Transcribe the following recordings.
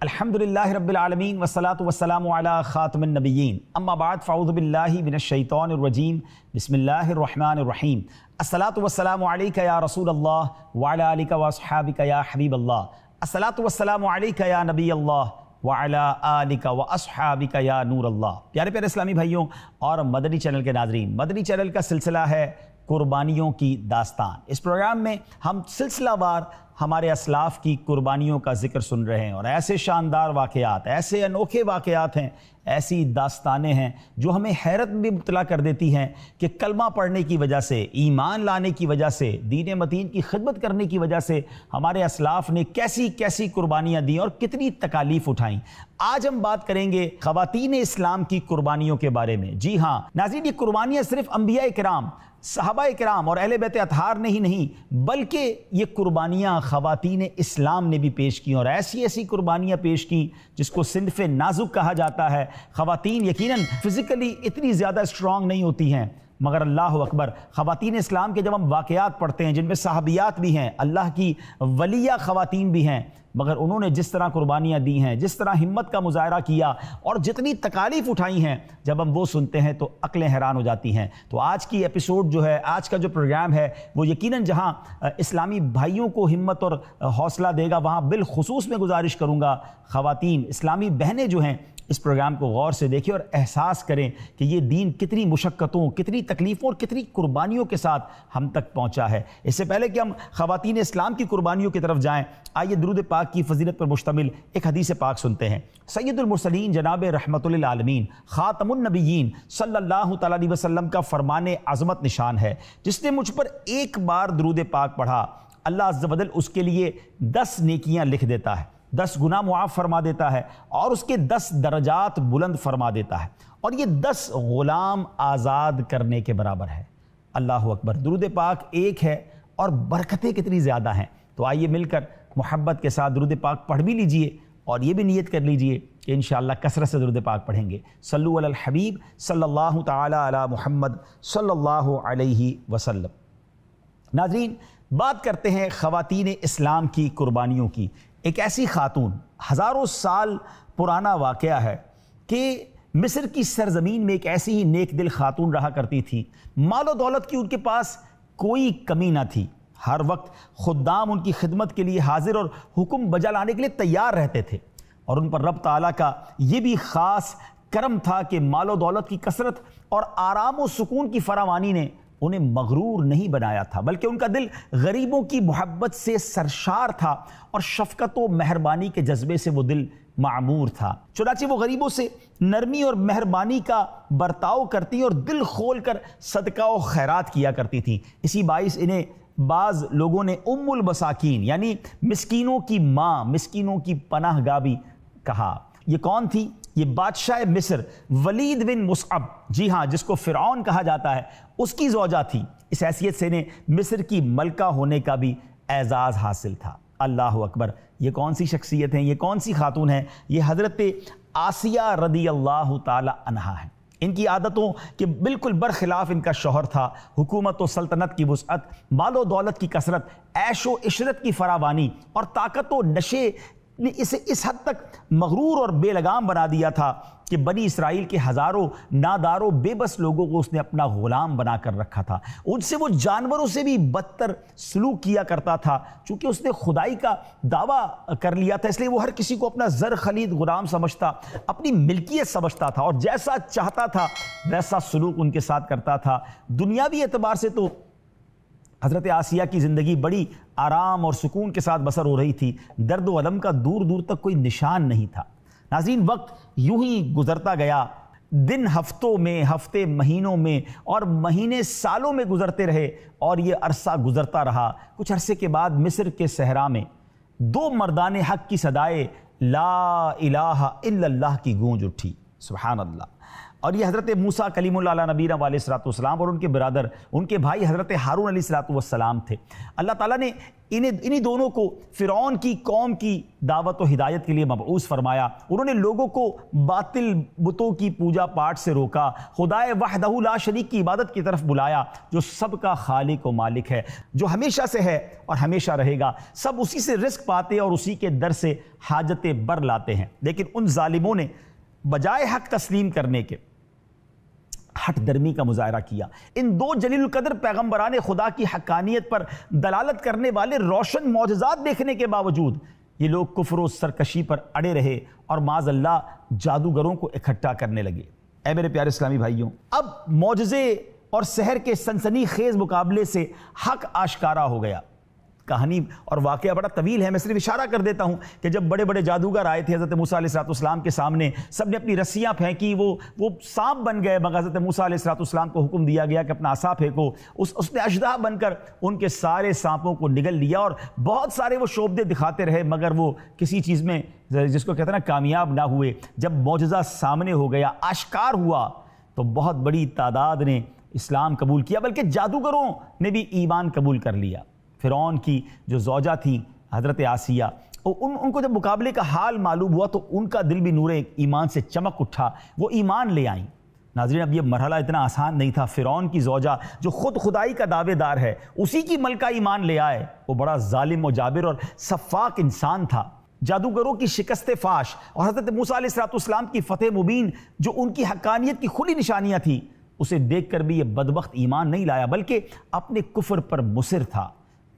الحمدللہ رب العالمین والصلاة والسلام علی خاتم النبیین اما بعد فاعوذ باللہ من الشیطان الرجیم بسم اللہ الرحمن الرحیم الصلاة والسلام علیک یا رسول اللہ وعلی آلک واصحابک یا حبیب اللہ الصلاة والسلام علیک یا نبی اللہ وعلی آلک واصحابک یا نور اللہ۔ پیارے پیارے اسلامی بھائیوں اور مدنی چینل کے ناظرین، مدنی چینل کا سلسلہ ہے قربانیوں کی داستان۔ اس پروگرام میں ہم سلسلہ وار ہمارے اسلاف کی قربانیوں کا ذکر سن رہے ہیں، اور ایسے شاندار واقعات، ایسے انوکھے واقعات ہیں، ایسی داستانیں ہیں جو ہمیں حیرت میں مبتلا کر دیتی ہیں کہ کلمہ پڑھنے کی وجہ سے، ایمان لانے کی وجہ سے، دین متین کی خدمت کرنے کی وجہ سے ہمارے اسلاف نے کیسی کیسی قربانیاں دیں اور کتنی تکالیف اٹھائیں۔ آج ہم بات کریں گے خواتین اسلام کی قربانیوں کے بارے میں۔ جی ہاں ناظرین، یہ قربانیاں صرف انبیاء کرام، صحابہ کرام اور اہل بیت اطہار نے ہی نہیں، بلکہ یہ قربانیاں خواتین اسلام نے بھی پیش کی، اور ایسی ایسی قربانیاں پیش کی جس کو صنف نازک کہا جاتا ہے۔ خواتین یقیناً فزیکلی اتنی زیادہ اسٹرانگ نہیں ہوتی ہیں، مگر اللہ اکبر، خواتین اسلام کے جب ہم واقعات پڑھتے ہیں جن میں صحابیات بھی ہیں، اللہ کی ولیہ خواتین بھی ہیں، مگر انہوں نے جس طرح قربانیاں دی ہیں، جس طرح ہمت کا مظاہرہ کیا اور جتنی تکالیف اٹھائی ہیں، جب ہم وہ سنتے ہیں تو عقلیں حیران ہو جاتی ہیں۔ تو آج کی ایپیسوڈ جو ہے، آج کا جو پروگرام ہے، وہ یقیناً جہاں اسلامی بھائیوں کو ہمت اور حوصلہ دے گا، وہاں بالخصوص میں گزارش کروں گا خواتین اسلامی بہنیں جو ہیں اس پروگرام کو غور سے دیکھیں اور احساس کریں کہ یہ دین کتنی مشقتوں، کتنی تکلیفوں اور کتنی قربانیوں کے ساتھ ہم تک پہنچا ہے۔ اس سے پہلے کہ ہم خواتین اسلام کی قربانیوں کی طرف جائیں، آئیے درود پاک کی فضیلت پر مشتمل ایک حدیث پاک سنتے ہیں۔ سید المرسلین جناب رحمت للعالمین خاتم النبیین صلی اللہ تعالیٰ علیہ وسلم کا فرمان عظمت نشان ہے، جس نے مجھ پر ایک بار درود پاک پڑھا، اللہ عز و جل اس کے لیے 10 نیکیاں لکھ دیتا ہے، 10 گناہ معاف فرما دیتا ہے، اور اس کے 10 درجات بلند فرما دیتا ہے، اور یہ 10 غلام آزاد کرنے کے برابر ہے۔ اللہ اکبر، درود پاک ایک ہے اور برکتیں کتنی زیادہ ہیں۔ تو آئیے مل کر محبت کے ساتھ درود پاک پڑھ بھی لیجئے، اور یہ بھی نیت کر لیجئے کہ انشاءاللہ کثرت سے درود پاک پڑھیں گے۔ صلو علی الحبیب صلی اللہ تعالی علی محمد صلی اللہ علیہ وسلم۔ ناظرین، بات کرتے ہیں خواتین اسلام کی قربانیوں کی۔ ایک ایسی خاتون، ہزاروں سال پرانا واقعہ ہے کہ مصر کی سرزمین میں ایک ایسی ہی نیک دل خاتون رہا کرتی تھی۔ مال و دولت کی ان کے پاس کوئی کمی نہ تھی، ہر وقت خدام ان کی خدمت کے لیے حاضر اور حکم بجا لانے کے لیے تیار رہتے تھے، اور ان پر رب تعالیٰ کا یہ بھی خاص کرم تھا کہ مال و دولت کی کثرت اور آرام و سکون کی فراوانی نے انہیں مغرور نہیں بنایا تھا، بلکہ ان کا دل غریبوں کی محبت سے سرشار تھا، اور شفقت و مہربانی کے جذبے سے وہ دل معمور تھا۔ چنانچہ وہ غریبوں سے نرمی اور مہربانی کا برتاؤ کرتی اور دل کھول کر صدقہ و خیرات کیا کرتی تھی۔ اسی باعث انہیں بعض لوگوں نے ام المساکین یعنی مسکینوں کی ماں، مسکینوں کی پناہ گاہ بھی کہا۔ یہ کون تھی؟ یہ بادشاہ مصر ولید بن مصعب، جی ہاں، جس کو فرعون کہا جاتا ہے، اس کی زوجہ تھی۔ اس حیثیت سے انہیں مصر کی ملکہ ہونے کا بھی اعزاز حاصل تھا۔ اللہ اکبر، یہ کون سی شخصیت ہیں، یہ کون سی خاتون ہیں؟ یہ حضرت آسیہ رضی اللہ تعالی عنہا ہیں۔ ان کی عادتوں کے بالکل برخلاف ان کا شوہر تھا۔ حکومت و سلطنت کی وسعت، مال و دولت کی کثرت، عیش و عشرت کی فراوانی اور طاقت و نشے نے اسے اس حد تک مغرور اور بے لگام بنا دیا تھا کہ بنی اسرائیل کے ہزاروں ناداروں بے بس لوگوں کو اس نے اپنا غلام بنا کر رکھا تھا۔ ان سے وہ جانوروں سے بھی بدتر سلوک کیا کرتا تھا، چونکہ اس نے خدائی کا دعویٰ کر لیا تھا، اس لیے وہ ہر کسی کو اپنا زر خلید غلام سمجھتا، اپنی ملکیت سمجھتا تھا، اور جیسا چاہتا تھا ویسا سلوک ان کے ساتھ کرتا تھا۔ دنیاوی اعتبار سے تو حضرت آسیہ کی زندگی بڑی آرام اور سکون کے ساتھ بسر ہو رہی تھی، درد و الم کا دور دور تک کوئی نشان نہیں تھا۔ ناظرین، وقت یوں ہی گزرتا گیا، دن ہفتوں میں، ہفتے مہینوں میں، اور مہینے سالوں میں گزرتے رہے، اور یہ عرصہ گزرتا رہا۔ کچھ عرصے کے بعد مصر کے صحرا میں 2 مردان حق کی صدائے لا الہ الا اللہ کی گونج اٹھی، سبحان اللہ، اور یہ حضرت موسیٰ کلیم اللہ علیہ نبینا علیہ الصلوۃ والسلام اور ان کے برادر، ان کے بھائی حضرت ہارون علیہ الصلوۃ والسلام تھے۔ اللہ تعالیٰ نے انہی دونوں کو فرعون کی قوم کی دعوت و ہدایت کے لیے مبعوث فرمایا۔ انہوں نے لوگوں کو باطل بتوں کی پوجا پاٹ سے روکا، خدائے وحدہ لا شریک کی عبادت کی طرف بلایا، جو سب کا خالق و مالک ہے، جو ہمیشہ سے ہے اور ہمیشہ رہے گا، سب اسی سے رزق پاتے اور اسی کے در سے حاجتیں بر لاتے ہیں۔ لیکن ان ظالموں نے بجائے حق تسلیم کرنے کے ہٹ درمی کا مظاہرہ کیا۔ ان دو جلیل القدر پیغمبران خدا کی حقانیت پر دلالت کرنے والے روشن معجزات دیکھنے کے باوجود یہ لوگ کفر و سرکشی پر اڑے رہے اور معاذ اللہ جادوگروں کو اکٹھا کرنے لگے۔ اے میرے پیارے اسلامی بھائیوں، اب معجزے اور سحر کے سنسنی خیز مقابلے سے حق آشکارا ہو گیا۔ کہانی اور واقعہ بڑا طویل ہے، میں صرف اشارہ کر دیتا ہوں کہ جب بڑے بڑے جادوگر آئے تھے حضرت موسیٰ علیہ السلام کے سامنے، سب نے اپنی رسیاں پھینکی، وہ سانپ بن گئے، مگر حضرت موسیٰ علیہ السلام کو حکم دیا گیا کہ اپنا عصا پھینکو۔ اس نے اژدہا بن کر ان کے سارے سانپوں کو نگل لیا، اور بہت سارے وہ شعبدے دکھاتے رہے مگر وہ کسی چیز میں جس کو کہتے ہیں نا کامیاب نہ ہوئے۔ جب معجزہ سامنے ہو گیا، آشکار ہوا، تو بہت بڑی تعداد نے اسلام قبول کیا، بلکہ جادوگروں نے بھی ایمان قبول کر لیا۔ فرعون کی جو زوجہ تھیں حضرت آسیہ، ان کو جب مقابلے کا حال معلوم ہوا تو ان کا دل بھی نور ایمان سے چمک اٹھا، وہ ایمان لے آئیں۔ ناظرین، اب یہ مرحلہ اتنا آسان نہیں تھا۔ فرعون کی زوجہ جو خود خدائی کا دعوے دار ہے، اسی کی ملکہ ایمان لے آئے۔ وہ بڑا ظالم و جابر اور سفاک انسان تھا۔ جادوگروں کی شکست فاش اور حضرت موسیٰ علیہ السلام کی فتح مبین جو ان کی حقانیت کی کھلی نشانیاں تھیں، اسے دیکھ کر بھی یہ بدبخت ایمان نہیں لایا، بلکہ اپنے کفر پر مصر تھا۔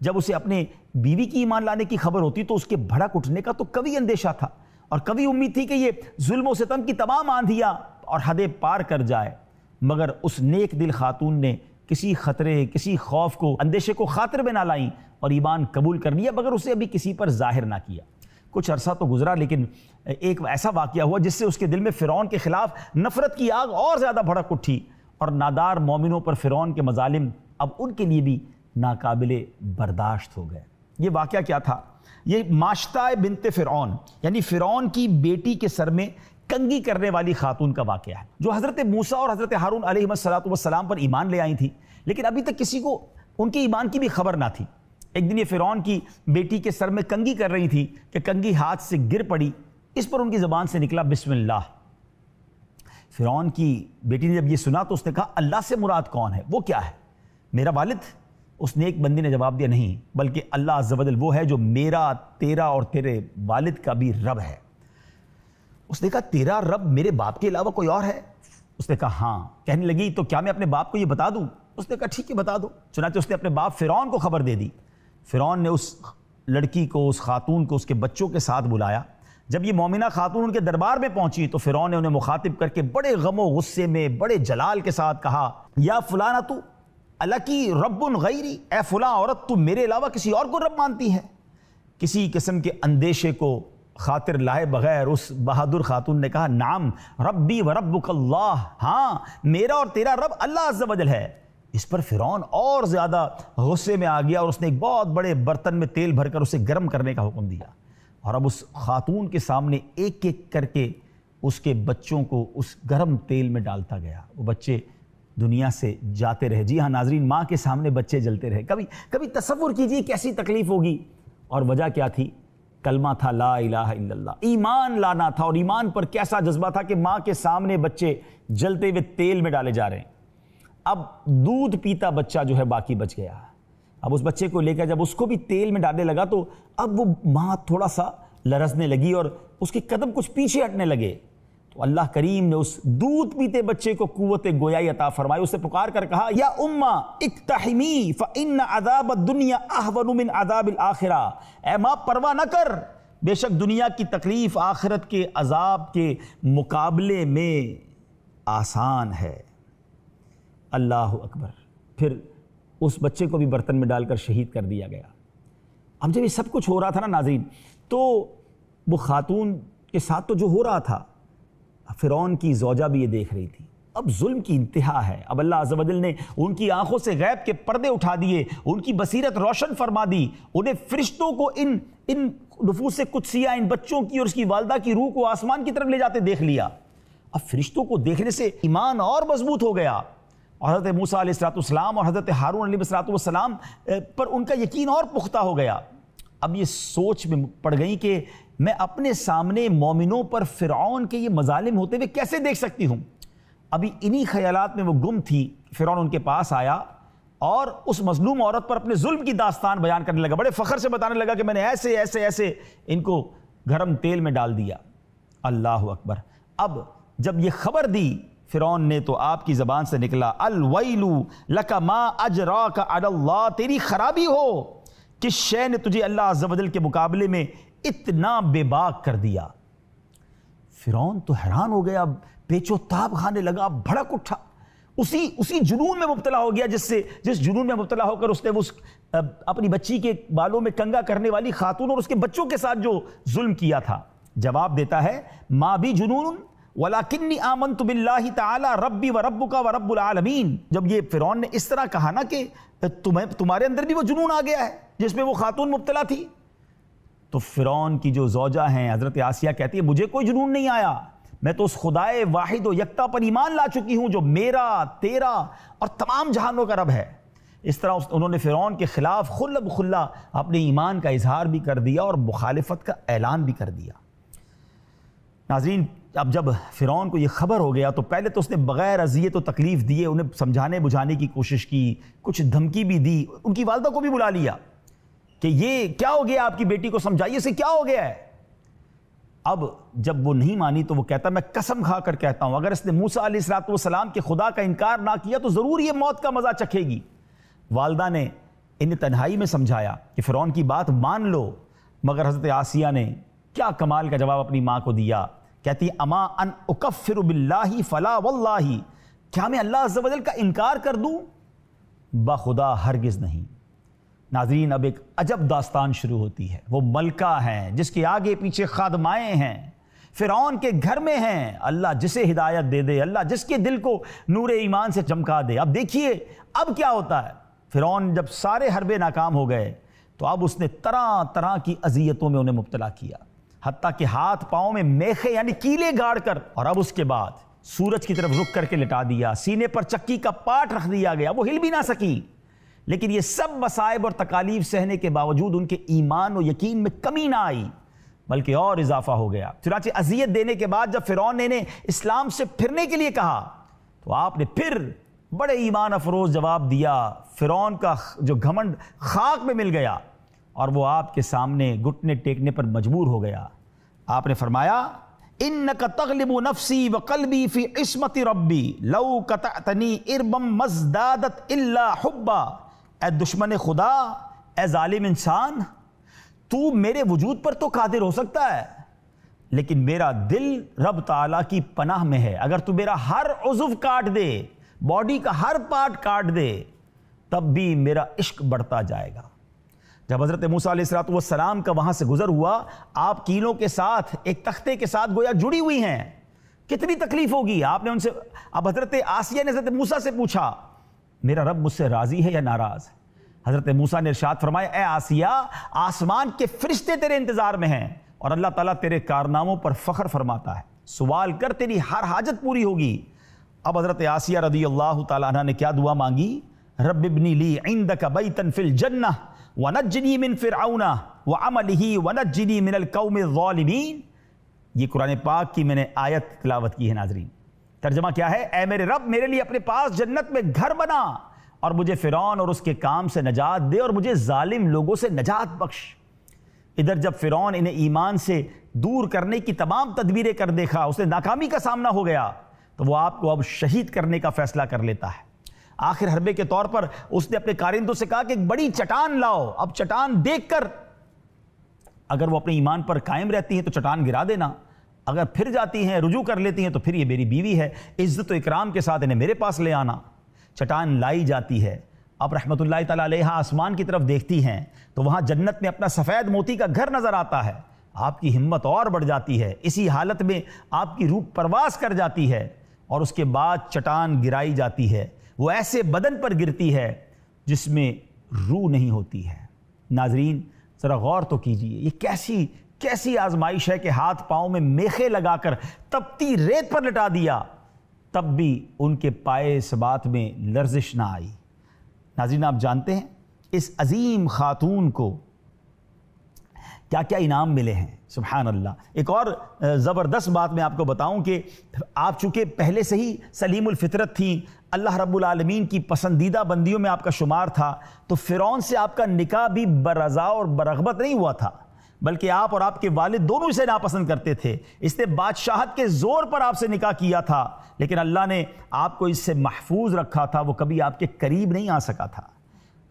جب اسے اپنے بیوی کی ایمان لانے کی خبر ہوتی تو اس کے بھڑک اٹھنے کا تو کبھی اندیشہ تھا، اور کبھی امید تھی کہ یہ ظلم و ستم کی تمام آندھیاں اور حدیں پار کر جائے۔ مگر اس نیک دل خاتون نے کسی خطرے، کسی خوف کو، اندیشے کو خاطر میں نہ لائیں اور ایمان قبول کر لیا، مگر اسے ابھی کسی پر ظاہر نہ کیا۔ کچھ عرصہ تو گزرا، لیکن ایک ایسا واقعہ ہوا جس سے اس کے دل میں فرعون کے خلاف نفرت کی آگ اور زیادہ بھڑک اٹھی، اور نادار مومنوں پر فرعون کے مظالم اب ان کے لیے بھی ناقابل برداشت ہو گئے۔ یہ واقعہ کیا تھا؟ یہ ماشطہ بنت فرعون، یعنی فرعون کی بیٹی کے سر میں کنگھی کرنے والی خاتون کا واقعہ ہے، جو حضرت موسیٰ اور حضرت ہارون علیہ السلام پر ایمان لے آئی تھی، لیکن ابھی تک کسی کو ان کے ایمان کی بھی خبر نہ تھی۔ ایک دن یہ فرعون کی بیٹی کے سر میں کنگھی کر رہی تھی کہ کنگھی ہاتھ سے گر پڑی، اس پر ان کی زبان سے نکلا بسم اللہ۔ فرعون کی بیٹی نے جب یہ سنا تو اس نے کہا اللہ سے مراد کون ہے؟ وہ کیا ہے؟ میرا والد؟ اس نیک بندی نے جواب دیا نہیں، بلکہ اللہ عز و جل وہ ہے جو میرا، تیرا اور تیرے والد کا بھی رب ہے۔ اس نے کہا تیرا رب میرے باپ کے علاوہ کوئی اور ہے؟ اس نے کہا ہاں۔ کہنے لگی تو کیا میں اپنے باپ کو یہ بتا دوں؟ اس نے کہا ٹھیک ہے بتا دو۔ چنانچہ اس نے اپنے باپ فرعون کو خبر دے دی۔ فرعون نے اس لڑکی کو، اس خاتون کو اس کے بچوں کے ساتھ بلایا۔ جب یہ مومنہ خاتون ان کے دربار میں پہنچی تو فرعون نے انہیں مخاطب کر کے بڑے غم و غصے میں، بڑے جلال کے ساتھ کہا یا فلانہ تو الکی رب غیری، اے فلاں عورت تو میرے علاوہ کسی اور کو رب مانتی ہے؟ کسی قسم کے اندیشے کو خاطر لائے بغیر اس بہادر خاتون نے کہا نعم ربی و ربک اللہ، ہاں میرا اور تیرا رب اللہ عز و جل ہے۔ اس پر فرعون اور زیادہ غصے میں آ گیا اور اس نے ایک بہت بڑے برتن میں تیل بھر کر اسے گرم کرنے کا حکم دیا، اور اب اس خاتون کے سامنے ایک ایک کر کے اس کے بچوں کو اس گرم تیل میں ڈالتا گیا۔ وہ بچے دنیا سے جاتے رہے۔ جی ہاں ناظرین، ماں کے سامنے بچے جلتے رہے۔ کبھی تصور کیجئے کیسی تکلیف ہوگی۔ اور وجہ کیا تھی؟ کلمہ تھا لا الہ الا اللہ، ایمان لانا تھا، اور ایمان پر کیسا جذبہ تھا کہ ماں کے سامنے بچے جلتے ہوئے تیل میں ڈالے جا رہے ہیں۔ اب دودھ پیتا بچہ جو ہے باقی بچ گیا۔ اب اس بچے کو لے کر جب اس کو بھی تیل میں ڈالنے لگا تو اب وہ ماں تھوڑا سا لرزنے لگی اور اس کے قدم کچھ پیچھے ہٹنے لگے۔ تو اللہ کریم نے اس دودھ پیتے بچے کو قوت گویائی عطا فرمائی۔ اسے پکار کر کہا یا اماں اقتحمی فإن عذاب الدنیا اہون من عذاب الآخرہ، اے ماں پرواہ نہ کر، بے شک دنیا کی تکلیف آخرت کے عذاب کے مقابلے میں آسان ہے۔ اللہ اکبر۔ پھر اس بچے کو بھی برتن میں ڈال کر شہید کر دیا گیا۔ اب جب یہ سب کچھ ہو رہا تھا نا ناظرین، تو وہ خاتون کے ساتھ تو جو ہو رہا تھا، فرعون کی زوجہ بھی یہ دیکھ رہی تھی۔ اب ظلم کی انتہا ہے۔ اب اللہ عز و جل نے ان کی آنکھوں سے غیب کے پردے اٹھا دیے، ان کی بصیرت روشن فرما دی، انہیں فرشتوں کو ان نفوس قدسیہ، ان بچوں کی اور اس کی والدہ کی روح کو آسمان کی طرف لے جاتے دیکھ لیا۔ اب فرشتوں کو دیکھنے سے ایمان اور مضبوط ہو گیا، اور حضرت موسیٰ علیہ السلام اور حضرت ہارون علیہ السلام پر ان کا یقین اور پختہ ہو گیا۔ اب یہ سوچ میں پڑ گئی کہ میں اپنے سامنے مومنوں پر فرعون کے یہ مظالم ہوتے ہوئے کیسے دیکھ سکتی ہوں۔ ابھی انہی خیالات میں وہ گم تھی، فرعون ان کے پاس آیا اور اس مظلوم عورت پر اپنے ظلم کی داستان بیان کرنے لگا، بڑے فخر سے بتانے لگا کہ میں نے ایسے ایسے ایسے ان کو گرم تیل میں ڈال دیا۔ اللہ اکبر! اب جب یہ خبر دی فرعون نے تو آپ کی زبان سے نکلا الویل لک ما اجراک علی اللہ، تیری خرابی ہو، کس شے نے تجھے اللہ عز و جل کے مقابلے میں اتنا بے باک کر دیا۔ فرعون تو حیران ہو گیا، پیچ و تاب کھانے لگا، بھڑک اٹھا، اسی جنون میں مبتلا ہو گیا جس جنون میں مبتلا ہو کر اس نے اپنی بچی کے بالوں میں کنگا کرنے والی خاتون اور اس کے بچوں کے ساتھ جو ظلم کیا تھا۔ جواب دیتا ہے ما بی جنون وَلَكِنِّي آمَنْتُ بِاللَّهِ تَعَالَى رَبِّي وَرَبُّكَ وَرَبُّ الْعَالَمِينَ۔ جب یہ فرعون نے اس طرح کہا نا کہ تمہارے اندر بھی وہ جنون آ گیا ہے جس میں وہ خاتون مبتلا تھی، تو فرعون کی جو زوجہ ہیں حضرت آسیہ کہتی ہے مجھے کوئی جنون نہیں آیا، میں تو اس خدائے واحد و یکتا پر ایمان لا چکی ہوں جو میرا، تیرا اور تمام جہانوں کا رب ہے۔ اس طرح انہوں نے فرعون کے خلاف خلا بخلا اپنے ایمان کا اظہار بھی کر دیا اور مخالفت کا اعلان بھی کر دیا۔ ناظرین، اب جب فرعون کو یہ خبر ہو گیا تو پہلے تو اس نے بغیر اذیت و تکلیف دیے انہیں سمجھانے بجھانے کی کوشش کی، کچھ دھمکی بھی دی، ان کی والدہ کو بھی بلا لیا کہ یہ کیا ہو گیا، آپ کی بیٹی کو سمجھائیے اسے کیا ہو گیا ہے۔ اب جب وہ نہیں مانی تو وہ کہتا میں قسم کھا کر کہتا ہوں اگر اس نے موسیٰ علیہ السلام کے خدا کا انکار نہ کیا تو ضرور یہ موت کا مزہ چکھے گی۔ والدہ نے انہیں تنہائی میں سمجھایا کہ فرعون کی بات مان لو، مگر حضرت آسیہ نے کیا کمال کا جواب اپنی ماں کو دیا، کہتی اما ان اکفر باللہ فلا واللہ، کیا میں اللہ عز و جل کا انکار کر دوں؟ بخدا ہرگز نہیں۔ ناظرین، اب ایک عجب داستان شروع ہوتی ہے۔ وہ ملکہ ہیں جس کے آگے پیچھے خادمائیں ہیں، فرعون کے گھر میں ہیں، اللہ جسے ہدایت دے دے، اللہ جس کے دل کو نور ایمان سے چمکا دے۔ اب دیکھیے اب کیا ہوتا ہے۔ فرعون جب سارے حربے ناکام ہو گئے تو اب اس نے طرح طرح کی اذیتوں میں انہیں مبتلا کیا، حتیٰ کہ ہاتھ پاؤں میں میخے یعنی کیلے گاڑ کر، اور اب اس کے بعد سورج کی طرف رخ کر کے لٹا دیا، سینے پر چکی کا پاٹ رکھ دیا گیا، وہ ہل بھی نہ سکی۔ لیکن یہ سب مصائب اور تکالیف سہنے کے باوجود ان کے ایمان و یقین میں کمی نہ آئی بلکہ اور اضافہ ہو گیا۔ چنانچہ اذیت دینے کے بعد جب فرعون نے انہیں اسلام سے پھرنے کے لیے کہا تو آپ نے پھر بڑے ایمان افروز جواب دیا۔ فرعون کا جو گھمنڈ خاک میں مل گیا اور وہ آپ کے سامنے گھٹنے ٹیکنے پر مجبور ہو گیا۔ آپ نے فرمایا انک تغلب نفسی وقلبی فی عصمت ربی لو قطعتنی اربا مزدادت الا حبا۔ اے دشمن خدا، اے ظالم انسان، تو میرے وجود پر تو قادر ہو سکتا ہے لیکن میرا دل رب تعالیٰ کی پناہ میں ہے، اگر تو میرا ہر عضو کاٹ دے، باڈی کا ہر پارٹ کاٹ دے، تب بھی میرا عشق بڑھتا جائے گا۔ جب حضرت موسیٰ علیہ السلام کا وہاں سے گزر ہوا، آپ کیلوں کے ساتھ ایک تختے کے ساتھ گویا جڑی ہوئی ہیں، کتنی تکلیف ہوگی۔ آپ نے ان سے، اب حضرت آسیہ نے حضرت موسیٰ سے پوچھا میرا رب مجھ سے راضی ہے یا ناراض؟ حضرت موسیٰ نے ارشاد فرمایا اے آسیہ، آسمان کے فرشتے تیرے انتظار میں ہیں اور اللہ تعالیٰ تیرے کارناموں پر فخر فرماتا ہے، سوال کر تیری ہر حاجت پوری ہوگی۔ اب حضرت آسیہ رضی اللہ تعالیٰ عنہ نے کیا دعا مانگی؟ رب ابنی لی عندک بیتا فی الجنہ ونجنی من فرعون وعملہ ونجنی من القوم الظالمین۔ یہ قرآن پاک کی میں نے آیت تلاوت کی ہے ناظرین۔ ترجمہ کیا ہے؟ اے میرے رب، میرے لیے اپنے پاس جنت میں گھر بنا اور مجھے فرعون اور اس کے کام سے نجات دے اور مجھے ظالم لوگوں سے نجات بخش۔ ادھر جب فرعون انہیں ایمان سے دور کرنے کی تمام تدبیریں کر دیکھا، اس نے ناکامی کا سامنا ہو گیا، تو وہ آپ کو اب شہید کرنے کا فیصلہ کر لیتا ہے۔ آخر حربے کے طور پر اس نے اپنے کارندوں سے کہا کہ ایک بڑی چٹان لاؤ، اب چٹان دیکھ کر اگر وہ اپنے ایمان پر قائم رہتی ہیں تو چٹان گرا دینا، اگر پھر جاتی ہیں، رجوع کر لیتی ہیں تو پھر یہ میری بیوی ہے، عزت و اکرام کے ساتھ انہیں میرے پاس لے آنا۔ چٹان لائی جاتی ہے۔ اب رحمت اللہ تعالیٰ علیہ آسمان کی طرف دیکھتی ہیں تو وہاں جنت میں اپنا سفید موتی کا گھر نظر آتا ہے۔ آپ کی ہمت اور بڑھ جاتی ہے، اسی حالت میں آپ کی روح پرواز کر جاتی ہے اور اس کے بعد چٹان گرائی جاتی ہے، وہ ایسے بدن پر گرتی ہے جس میں روح نہیں ہوتی ہے۔ ناظرین ذرا غور تو کیجئے، یہ کیسی کیسی آزمائش ہے کہ ہاتھ پاؤں میں میخے لگا کر تپتی ریت پر لٹا دیا، تب بھی ان کے پائے اس بات میں لرزش نہ آئی۔ ناظرین، آپ جانتے ہیں اس عظیم خاتون کو کیا کیا انعام ملے ہیں، سبحان اللہ۔ ایک اور زبردست بات میں آپ کو بتاؤں کہ آپ چونکہ پہلے سے ہی سلیم الفطرت تھیں، اللہ رب العالمین کی پسندیدہ بندیوں میں آپ کا شمار تھا، تو فرعون سے آپ کا نکاح بھی برضا اور برغبت نہیں ہوا تھا، بلکہ آپ اور آپ کے والد دونوں اسے ناپسند کرتے تھے۔ اس نے بادشاہت کے زور پر آپ سے نکاح کیا تھا، لیکن اللہ نے آپ کو اس سے محفوظ رکھا تھا، وہ کبھی آپ کے قریب نہیں آ سکا تھا۔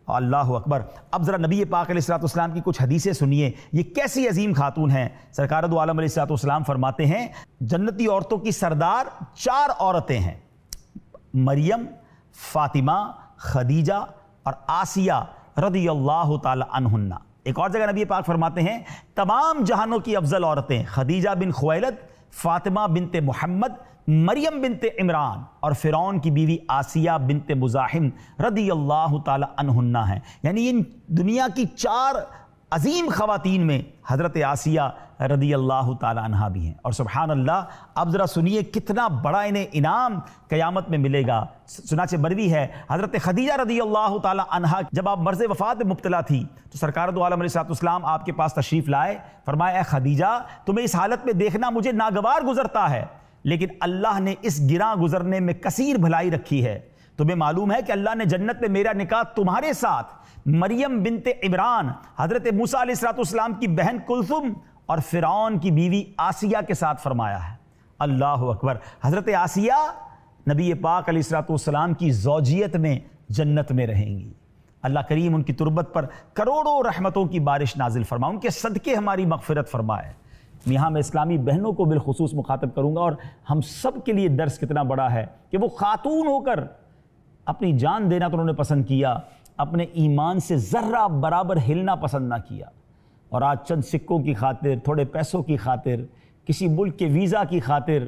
اللہ اکبر۔ اب ذرا نبی پاک علیہ الصلوۃ والسلام کی کچھ حدیثیں سنیے، یہ کیسی عظیم خاتون ہیں۔ سرکار دو عالم علیہ الصلوۃ والسلام فرماتے ہیں جنتی عورتوں کی سردار 4 عورتیں ہیں، مریم، فاطمہ، خدیجہ اور آسیہ رضی اللہ تعالی عنہن۔ ایک اور جگہ نبی پاک فرماتے ہیں تمام جہانوں کی افضل عورتیں خدیجہ بن خویلد، فاطمہ بنت محمد، مریم بنت عمران اور فرعون کی بیوی آسیہ بنت مزاحم رضی اللہ تعالی عنہن ہیں۔ یعنی ان دنیا کی 4 عظیم خواتین میں حضرت آسیہ رضی اللہ تعالی عنہا بھی ہیں۔ اور سبحان اللہ، اب ذرا سنیے کتنا بڑا انہیں انعام قیامت میں ملے گا۔ چنانچہ مروی ہے حضرت خدیجہ رضی اللہ تعالی عنہا جب آپ مرض وفات میں مبتلا تھی تو سرکار دو عالم علیہ السلام آپ کے پاس تشریف لائے، فرمایا اے خدیجہ تمہیں اس حالت میں دیکھنا مجھے ناگوار گزرتا ہے، لیکن اللہ نے اس گراں گزرنے میں کثیر بھلائی رکھی ہے۔ تمہیں معلوم ہے کہ اللہ نے جنت میں میرا نکاح تمہارے ساتھ مریم بنت عمران حضرت موسیٰ علیہ السلام کی بہن کلثوم اور فرعون کی بیوی آسیہ کے ساتھ فرمایا ہے۔ اللہ اکبر۔ حضرت آسیہ نبی پاک علیہ السلام کی زوجیت میں جنت میں رہیں گی۔ اللہ کریم ان کی تربت پر کروڑوں رحمتوں کی بارش نازل فرمائے، ان کے صدقے ہماری مغفرت فرمائے۔ یہاں میں اسلامی بہنوں کو بالخصوص مخاطب کروں گا، اور ہم سب کے لیے درس کتنا بڑا ہے کہ وہ خاتون ہو کر اپنی جان دینا تو انہوں نے پسند کیا، اپنے ایمان سے ذرہ برابر ہلنا پسند نہ کیا، اور آج چند سکوں کی خاطر، تھوڑے پیسوں کی خاطر، کسی ملک کے ویزا کی خاطر،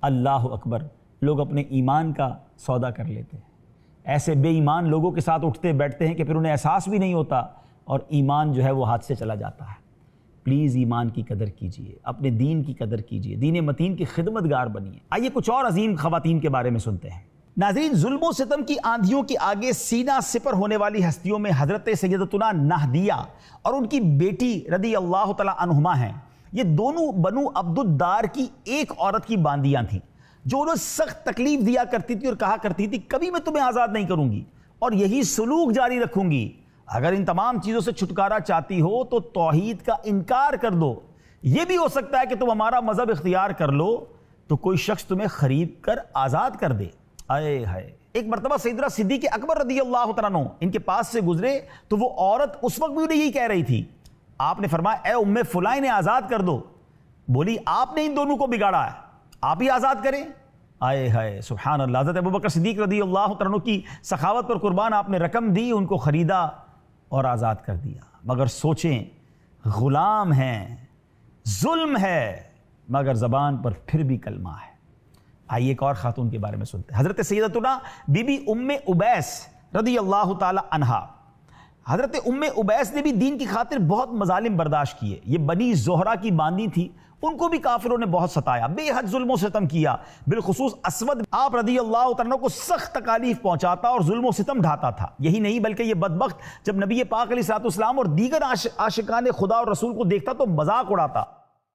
اللہ اکبر، لوگ اپنے ایمان کا سودا کر لیتے ہیں۔ ایسے بے ایمان لوگوں کے ساتھ اٹھتے بیٹھتے ہیں کہ پھر انہیں احساس بھی نہیں ہوتا اور ایمان جو ہے وہ ہاتھ سے چلا جاتا ہے۔ پلیز ایمان کی قدر کیجئے، اپنے دین کی قدر کیجئے، دین متین کی خدمتگار بنیے۔ آئیے کچھ اور عظیم خواتین کے بارے میں سنتے ہیں۔ ناظرین، ظلم و ستم کی آندھیوں کے آگے سینہ سپر ہونے والی ہستیوں میں حضرت سیدتنا نہدیہ اور ان کی بیٹی رضی اللہ تعالی عنہما ہیں۔ یہ دونوں بنو عبد الدار کی ایک عورت کی باندیاں تھیں جو انہیں سخت تکلیف دیا کرتی تھی اور کہا کرتی تھی کبھی میں تمہیں آزاد نہیں کروں گی اور یہی سلوک جاری رکھوں گی۔ اگر ان تمام چیزوں سے چھٹکارا چاہتی ہو تو توحید کا انکار کر دو۔ یہ بھی ہو سکتا ہے کہ تم ہمارا مذہب اختیار کر لو تو کوئی شخص تمہیں خرید کر آزاد کر دے۔ آئے ہائے۔ ایک مرتبہ سیدنا صدیق اکبر رضی اللہ تعالیٰ عنہ ان کے پاس سے گزرے تو وہ عورت اس وقت بھی یہی کہہ رہی تھی۔ آپ نے فرمایا اے ام فلاں انہیں آزاد کر دو۔ بولی آپ نے ان دونوں کو بگاڑا ہے، آپ ہی آزاد کریں۔ آئے ہائے، سبحان اللہ۔ حضرت ابوبکر صدیق رضی اللہ تعالیٰ عنہ کی سخاوت پر قربان، آپ نے رقم دی، ان کو خریدا اور آزاد کر دیا۔ مگر سوچیں، غلام ہیں، ظلم ہے، مگر زبان پر پھر بھی کلمہ ہے۔ آئیے ایک اور خاتون کے بارے میں سنتے ہیں۔ حضرت سیدتنا بی بی ام ابیس رضی اللہ تعالی عنہا۔ حضرت ام ابیس نے بھی دین کی خاطر بہت مظالم برداشت کیے۔ یہ بنی زہرہ کی باندی تھی، ان کو بھی کافروں نے بہت ستایا، بے حد ظلم و ستم کیا۔ بالخصوص اسود آپ رضی اللہ تعالیٰ کو سخت تکالیف پہنچاتا اور ظلم و ستم ڈھاتا تھا۔ یہی نہیں بلکہ یہ بدبخت جب نبی پاک علیہ السلام اور دیگر عاشقان خدا اور رسول کو دیکھتا تو مذاق اڑاتا۔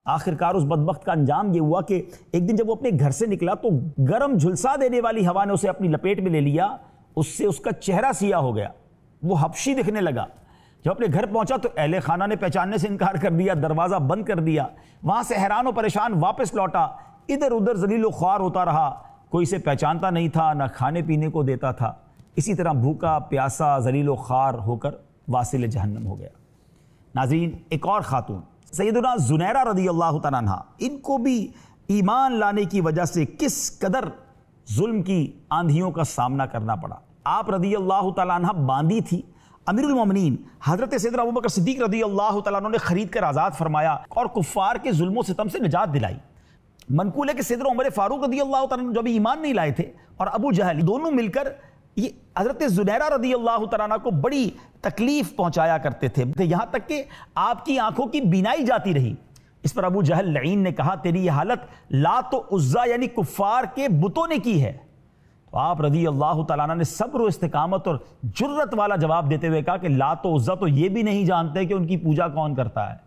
آخرکار اس بدبخت کا انجام یہ ہوا کہ ایک دن جب وہ اپنے گھر سے نکلا تو گرم جھلسا دینے والی ہوا نے اسے اپنی لپیٹ میں لے لیا، اس سے اس کا چہرہ سیاہ ہو گیا، وہ حبشی دکھنے لگا۔ جب اپنے گھر پہنچا تو اہل خانہ نے پہچاننے سے انکار کر دیا، دروازہ بند کر دیا۔ وہاں سے حیران و پریشان واپس لوٹا، ادھر ادھر ذلیل و خوار ہوتا رہا، کوئی اسے پہچانتا نہیں تھا، نہ کھانے پینے کو دیتا تھا۔ اسی طرح بھوکا پیاسا ذلیل و خوار ہو کر واصل جہنم ہو گیا۔ ناظرین، ایک اور خاتون سیدنا زنیرہ رضی اللہ تعالیٰ عنہ، ان کو بھی ایمان لانے کی وجہ سے کس قدر ظلم کی آندھیوں کا سامنا کرنا پڑا۔ آپ رضی اللہ تعالیٰ عنہ باندی تھی، امیر المومنین حضرت سیدنا ابوبکر صدیق رضی اللہ تعالیٰ عنہ نے خرید کر آزاد فرمایا اور کفار کے ظلم و ستم سے نجات دلائی۔ منقول ہے کہ سیدنا عمر فاروق رضی اللہ تعالیٰ عنہ جو بھی ایمان نہیں لائے تھے اور ابو جہل دونوں مل کر یہ حضرت زنیرہ رضی اللہ تعالیٰ عنہ کو بڑی تکلیف پہنچایا کرتے تھے، یہاں تک کہ آپ کی آنکھوں کی بینائی جاتی رہی۔ اس پر ابو جہل لعین نے کہا تیری یہ حالت لات و عزا یعنی کفار کے بتوں نے کی ہے۔ تو آپ رضی اللہ تعالیٰ عنہ نے صبر و استقامت اور جرت والا جواب دیتے ہوئے کہا کہ لات و عزا تو یہ بھی نہیں جانتے کہ ان کی پوجا کون کرتا ہے،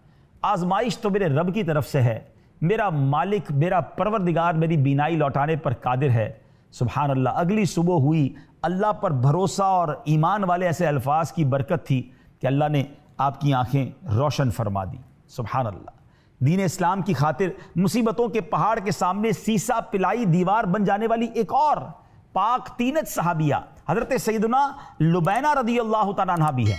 آزمائش تو میرے رب کی طرف سے ہے، میرا مالک میرا پروردگار میری بینائی لوٹانے پر قادر ہے۔ سبحان اللہ، اگلی صبح ہوئی، اللہ پر بھروسہ اور ایمان والے ایسے الفاظ کی برکت تھی کہ اللہ نے آپ کی آنکھیں روشن فرما دی۔ سبحان اللہ، دین اسلام کی خاطر مصیبتوں کے پہاڑ کے سامنے سیسا پلائی دیوار بن جانے والی ایک اور پاک تینت صحابیہ حضرت سیدنا لبینہ رضی اللہ تعالیٰ عنہ بھی ہے۔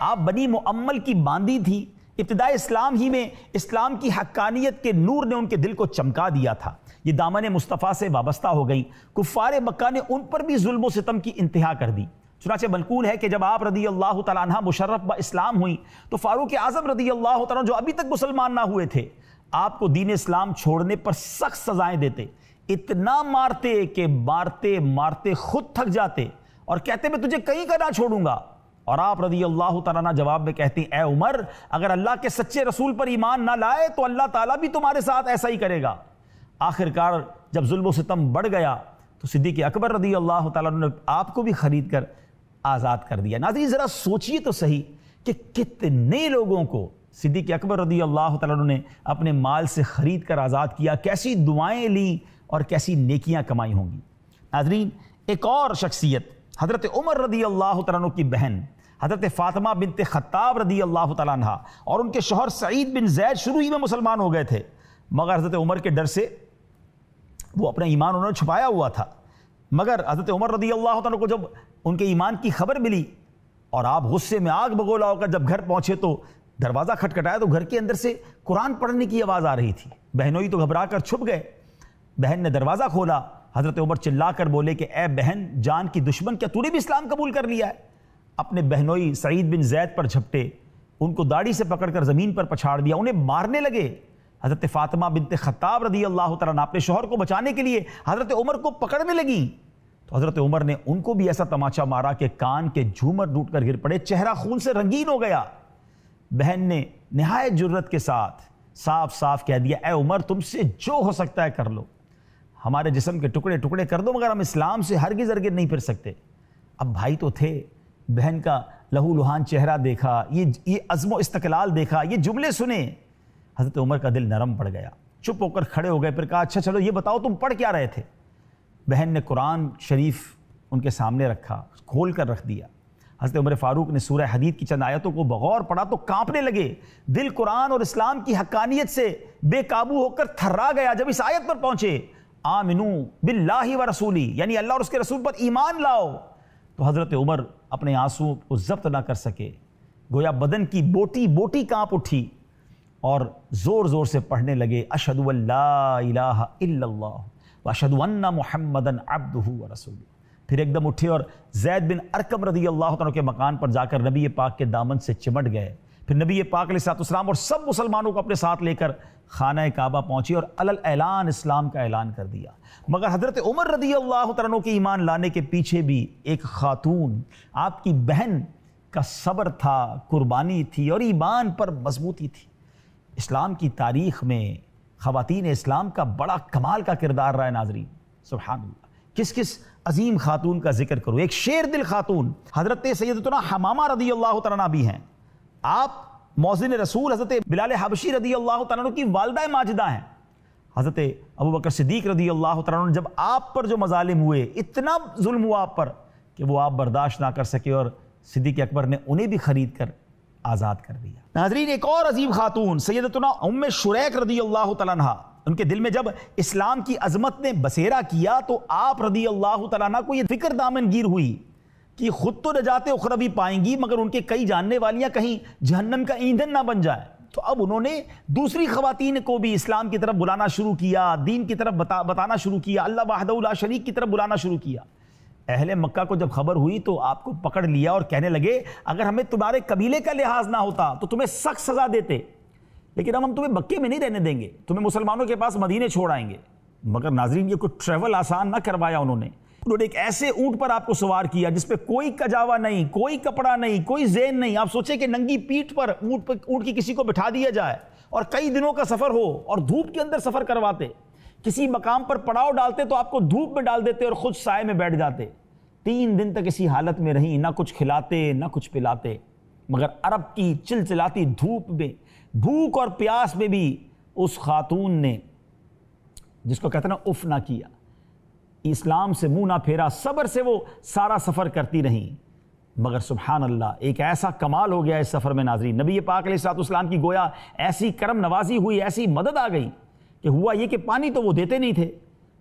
آپ بنی معمل کی باندی تھی، ابتدائی اسلام ہی میں اسلام کی حقانیت کے نور نے ان کے دل کو چمکا دیا تھا، یہ دامن مصطفیٰ سے وابستہ ہو گئی۔ کفار مکہ نے ان پر بھی ظلم و ستم کی انتہا کر دی۔ چنانچہ منقول ہے کہ جب آپ رضی اللہ تعالیٰ عنہ مشرف با اسلام ہوئی تو فاروق اعظم رضی اللہ تعالیٰ جو ابھی تک مسلمان نہ ہوئے تھے آپ کو دین اسلام چھوڑنے پر سخت سزائیں دیتے، اتنا مارتے کہ مارتے مارتے خود تھک جاتے اور کہتے میں تجھے کہیں کا نہ چھوڑوں گا، اور آپ رضی اللہ تعالیٰ عنہ جواب میں کہتے ہیں اے عمر اگر اللہ کے سچے رسول پر ایمان نہ لائے تو اللہ تعالیٰ بھی تمہارے ساتھ ایسا ہی کرے گا۔ آخرکار جب ظلم و ستم بڑھ گیا تو صدیق اکبر رضی اللہ تعالیٰ عنہ نے آپ کو بھی خرید کر آزاد کر دیا۔ ناظرین ذرا سوچئے تو صحیح کہ کتنے لوگوں کو صدیق اکبر رضی اللہ تعالیٰ عنہ نے اپنے مال سے خرید کر آزاد کیا، کیسی دعائیں لیں اور کیسی نیکیاں کمائی ہوں گی۔ ناظرین ایک اور شخصیت حضرت عمر رضی اللہ تعالیٰ عنہ کی بہن حضرت فاطمہ بنت خطاب رضی اللہ تعالیٰ عنہ اور ان کے شوہر سعید بن زید شروع ہی میں مسلمان ہو گئے تھے، مگر حضرت عمر کے ڈر سے وہ اپنا ایمان انہوں نے چھپایا ہوا تھا۔ مگر حضرت عمر رضی اللہ تعالیٰ کو جب ان کے ایمان کی خبر ملی اور آپ غصے میں آگ بگولا ہو کر جب گھر پہنچے تو دروازہ کھٹکھٹایا تو گھر کے اندر سے قرآن پڑھنے کی آواز آ رہی تھی۔ بہنوئی تو گھبرا کر چھپ گئے۔ بہن نے دروازہ کھولا، حضرت عمر چلا کر بولے کہ اے بہن جان کی دشمن، کیا تو نے بھی اسلام قبول کر لیا ہے؟ اپنے بہنوئی سعید بن زید پر جھپٹے، ان کو داڑھی سے پکڑ کر زمین پر پچھاڑ دیا، انہیں مارنے لگے۔ حضرت فاطمہ بنت خطاب رضی اللہ تعالیٰ عنہ اپنے شوہر کو بچانے کے لیے حضرت عمر کو پکڑنے لگیں تو حضرت عمر نے ان کو بھی ایسا تماچا مارا کہ کان کے جھومر ٹوٹ کر گر پڑے، چہرہ خون سے رنگین ہو گیا۔ بہن نے نہایت جرت کے ساتھ صاف صاف کہہ دیا اے عمر تم سے جو ہو سکتا ہے کر لو، ہمارے جسم کے ٹکڑے ٹکڑے کر دو مگر ہم اسلام سے ہرگز نہیں پھر سکتے۔ اب بھائی تو تھے، بہن کا لہو لہان چہرہ دیکھا، یہ عزم و استقلال دیکھا، یہ جملے سنے، حضرت عمر کا دل نرم پڑ گیا، چپ ہو کر کھڑے ہو گئے۔ پھر کہا اچھا چلو یہ بتاؤ تم پڑھ کیا رہے تھے؟ بہن نے قرآن شریف ان کے سامنے رکھا، کھول کر رکھ دیا۔ حضرت عمر فاروق نے سورہ حدید کی چند آیتوں کو بغور پڑھا تو کانپنے لگے، دل قرآن اور اسلام کی حقانیت سے بے قابو ہو کر تھرا گیا۔ جب اس آیت پر پہنچے آمنو باللہ و رسولی، یعنی اللہ اور اس کے رسول پر ایمان لاؤ، تو حضرت عمر اپنے آنسوں کو ضبط نہ کر سکے، گویا بدن کی بوٹی بوٹی کانپ اٹھی اور زور زور سے پڑھنے لگے اشہد ان لا الہ الا اللہ واشہد ان محمدًا عبدہ ورسولہ۔ پھر ایک دم اٹھے اور زید بن ارقم رضی اللہ عنہ کے مکان پر جا کر نبی پاک کے دامن سے چمٹ گئے۔ پھر نبی پاک علیہ السلام اور سب مسلمانوں کو اپنے ساتھ لے کر خانہ کعبہ پہنچے اور علل اعلان اسلام کا اعلان کر دیا۔ مگر حضرت عمر رضی اللہ عنہ کے ایمان لانے کے پیچھے بھی ایک خاتون آپ کی بہن کا صبر تھا، قربانی تھی اور ایمان پر مضبوطی تھی۔ اسلام کی تاریخ میں خواتین اسلام کا بڑا کمال کا کردار رہا ہے۔ ناظرین سبحان اللہ، کس کس عظیم خاتون کا ذکر کرو۔ ایک شیر دل خاتون حضرت سیدتنا حمامہ رضی اللہ تعالیٰ بھی ہیں۔ آپ مؤذن رسول حضرت بلال حبشی رضی اللہ تعالیٰ کی والدہ ماجدہ ہیں۔ حضرت ابوبکر صدیق رضی اللہ تعالیٰ جب آپ پر جو مظالم ہوئے، اتنا ظلم ہوا آپ پر کہ وہ آپ برداشت نہ کر سکے اور صدیق اکبر نے انہیں بھی خرید کر آزاد کر دیا۔ ناظرین ایک اور عظیم خاتون سیدتنا ام شریک رضی اللہ تعالیٰ عنہ، ان کے دل میں جب اسلام کی عظمت نے بسیرا کیا تو آپ رضی اللہ تعالیٰ عنہ کو یہ فکر دامن گیر ہوئی کہ خود تو نجات اخروی پائیں گی مگر ان کے کئی جاننے والیاں کہیں جہنم کا ایندھن نہ بن جائیں۔ تو اب انہوں نے دوسری خواتین کو بھی اسلام کی طرف بلانا شروع کیا، دین کی طرف بتانا شروع کیا، اللہ وحدہ لا شریک کی طرف بلانا شروع کیا۔ اہل مکہ کو جب خبر ہوئی تو آپ کو پکڑ لیا اور کہنے لگے اگر ہمیں تمہارے قبیلے کا لحاظ نہ ہوتا تو تمہیں سخت سزا دیتے، لیکن اب ہم تمہیں مکے میں نہیں رہنے دیں گے، تمہیں مسلمانوں کے پاس مدینے چھوڑ آئیں گے۔ مگر ناظرین یہ کوئی ٹریول آسان نہ کروایا انہوں نے ایک ایسے اونٹ پر آپ کو سوار کیا جس پہ کوئی کجاوا نہیں، کوئی کپڑا نہیں، کوئی زین نہیں۔ آپ سوچیں کہ ننگی پیٹھ پر اونٹ کی کسی کو بٹھا دیا جائے اور کئی دنوں کا سفر ہو اور دھوپ کے اندر سفر کرواتے، کسی مقام پر پڑاؤ ڈالتے تو آپ کو دھوپ میں ڈال دیتے اور خود سائے میں بیٹھ جاتے۔ 3 دن تک اسی حالت میں رہیں، نہ کچھ کھلاتے نہ کچھ پلاتے، مگر عرب کی چلچلاتی دھوپ میں، بھوک اور پیاس میں بھی اس خاتون نے، جس کو کہتے ہیں نا اف نہ کیا، اسلام سے منہ نہ پھیرا، صبر سے وہ سارا سفر کرتی رہیں۔ مگر سبحان اللہ، ایک ایسا کمال ہو گیا اس سفر میں ناظرین، نبی پاک علیہ السلام کی گویا ایسی کرم نوازی ہوئی، ایسی مدد آ گئی کہ ہوا یہ کہ پانی تو وہ دیتے نہیں تھے،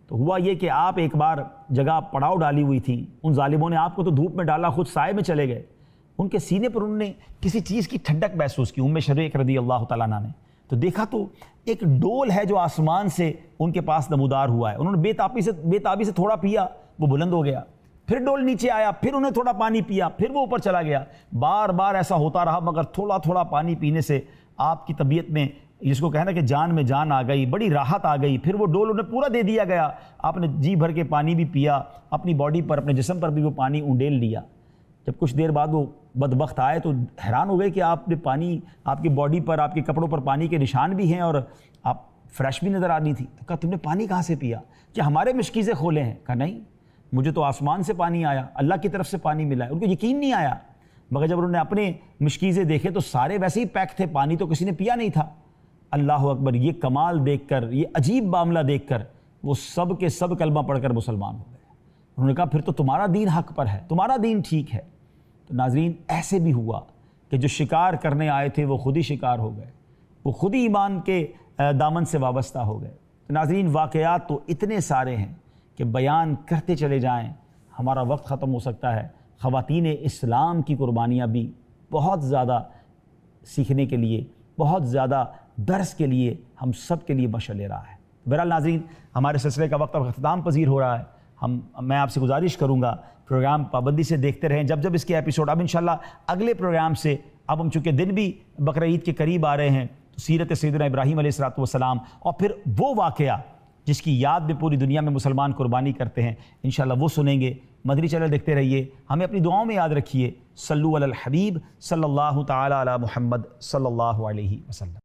تو ہوا یہ کہ آپ ایک بار جگہ پڑاؤ ڈالی ہوئی تھی، ان ظالموں نے آپ کو تو دھوپ میں ڈالا، خود سائے میں چلے گئے، ان کے سینے پر انہوں نے کسی چیز کی ٹھنڈک محسوس کی، ام شریک رضی اللہ تعالیٰ عنہ نے، تو دیکھا تو ایک ڈول ہے جو آسمان سے ان کے پاس نمودار ہوا ہے، انہوں نے بے تابی سے تھوڑا پیا، وہ بلند ہو گیا، پھر ڈول نیچے آیا، پھر انہیں تھوڑا پانی پیا، پھر وہ اوپر چلا گیا، بار بار ایسا ہوتا رہا، مگر تھوڑا تھوڑا پانی پینے سے آپ کی طبیعت میں، جس کو کہنا کہ جان میں جان آ گئی، بڑی راحت آ گئی، پھر وہ ڈول انہیں پورا دے دیا گیا، آپ نے جی بھر کے پانی بھی پیا، اپنی باڈی پر، اپنے جسم پر بھی وہ پانی انڈیل لیا۔ جب کچھ دیر بعد وہ بدبخت آئے تو حیران ہو گئے کہ آپ نے پانی، آپ کی باڈی پر، آپ کے کپڑوں پر پانی کے نشان بھی ہیں اور آپ فریش بھی نظر آنی تھی، تو کہا تم نے پانی کہاں سے پیا؟ کیا ہمارے مشکیزیں کھولے ہیں؟ کہا نہیں، مجھے تو آسمان سے پانی آیا، اللہ کی طرف سے پانی ملا ہے۔ ان کو یقین نہیں آیا، مگر جب انہوں نے اپنے مشکیزیں دیکھے تو سارے ویسے ہی پیک تھے، پانی تو کسی نے پیا نہیں تھا۔ اللہ اکبر، یہ کمال دیکھ کر، یہ عجیب معاملہ دیکھ کر وہ سب کے سب کلمہ پڑھ کر مسلمان ہو گئے۔ انہوں نے کہا پھر تو تمہارا دین حق پر ہے، تمہارا دین ٹھیک ہے۔ تو ناظرین، ایسے بھی ہوا کہ جو شکار کرنے آئے تھے وہ خود ہی شکار ہو گئے، وہ خود ہی ایمان کے دامن سے وابستہ ہو گئے۔ تو ناظرین، واقعات تو اتنے سارے ہیں کہ بیان کرتے چلے جائیں، ہمارا وقت ختم ہو سکتا ہے۔ خواتین اسلام کی قربانیاں بھی بہت زیادہ سیکھنے کے لیے، بہت زیادہ درس کے لیے، ہم سب کے لیے مشعل راہ ہے۔ بہرحال ناظرین، ہمارے سلسلے کا وقت اب اختتام پذیر ہو رہا ہے۔ میں آپ سے گزارش کروں گا پروگرام پابندی سے دیکھتے رہیں، جب اس کے ایپیسوڈ، اب انشاءاللہ اگلے پروگرام سے، اب ہم چونکہ دن بھی بقرعید کے قریب آ رہے ہیں، تو سیرت سیدنا ابراہیم علیہ السلام اور پھر وہ واقعہ جس کی یاد میں پوری دنیا میں مسلمان قربانی کرتے ہیں، انشاءاللہ وہ سنیں گے۔ مدنی چینل دیکھتے رہیے، ہمیں اپنی دعاؤں میں یاد رکھیے۔ صلو علی الحبیب صلی اللہ تعالی علی محمد صلی اللہ علیہ وسلم۔